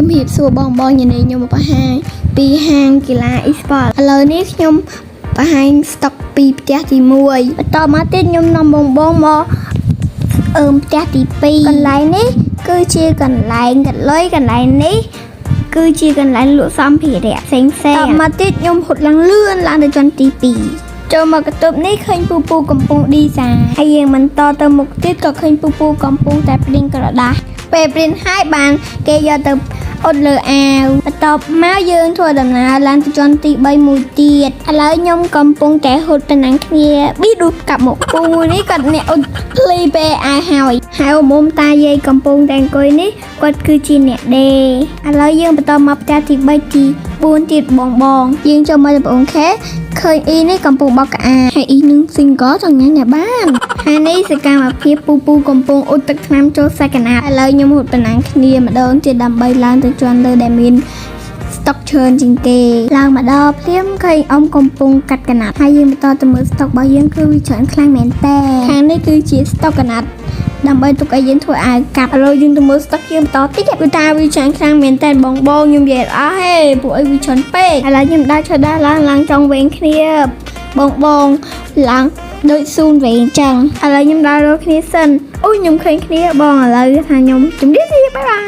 ជំរាបសួរបងញញខ្ញុំបង្ហាញពីហាងកីឡា e-sport ឥឡូវនេះខ្ញុំបង្ហាញស្តុកពីផ្ទះទី1បន្តមកទៀតខ្ញុំនាំបងមកផ្ទះទី2កន្លែងនេះគឺជាកន្លែងកាត់លុយកន្លែងនេះគឺជាកន្លែងលក់សម្ភារៈផ្សេងតមកទៀតខ្ញុំហត់ឡើងលឿនឡើងទៅជាន់ទី2ចូលមកកន្ទប់នេះឃើញពូកំពុងឌីហ្សាហើយយើងបន្តទៅមុខទៀតក៏ឃើញពូកំពុងតែព្រីនក្រដាសពេលព្រីនហើយបានគេយកទៅអ៊ុតលើអាវបន្ទាប់មកយើងធ្វើដំណើរឡើងទៅជាន់ទី3មួយទៀតឥឡូវខ្ញុំកំពុងតែហត់ទៅនឹងគ្នាប៊ីឌូកាប់មកពូមួយនេះគាត់អ្នកអ៊ុតភ្លីពេលអាវហើយមុំតាយាយកំពុងតែអង្គុយនេះគាត់គឺជាអ្នកដេឥឡូវយើងបន្តមកផ្ទះទី3ទី4ទៀតបងយើងចូលមកបងខេឃើញអ៊ីនេះកំពុងបោកក្អាហើយអ៊ីនឹង single ចង់ញ៉ាំអ្នកបានហើយនេះសកម្មភាពពូកំពុងអ៊ុតទឹកថ្នាំចូលសាច់កណាឥឡូវខ្ញុំហត់ប៉ុណ្ណាគ្នាម្ដងទៀតដើម្បីឡើងទៅជាន់លើដែលមានស្តុកច្រើនជាងគេឡើងមកដល់ភ្លាមឃើញអ៊ំកំពុងកាត់កណាត់ហើយយើងបន្តទៅមើលស្តុករបស់យើងគឺវាច្រើនខ្លាំងមែនតើខាងនេះគឺជាស្តុកកណាត់ដើម្បីទុកឲ្យយើងធ្វើអាវកាប់ឥឡូវយើងទៅមើលស្តុកយើងបន្តតិចវាតាវាច្រើនខ្លាំងមែនតើបងខ្ញុំនិយាយអស់ហេពួកអីវាច្រើនពេកឥឡូវខ្ញុំដើរឈរដើរឡើងចង់វែងគ្នាបងឡើងដូចស៊ូនវែងចឹងឥឡូវខ្ញុំដើររកគ្នាសិនអូខ្ញុំឃើញគ្នាបងឥឡូវថាខ្ញុំជម្រាបលាបាយ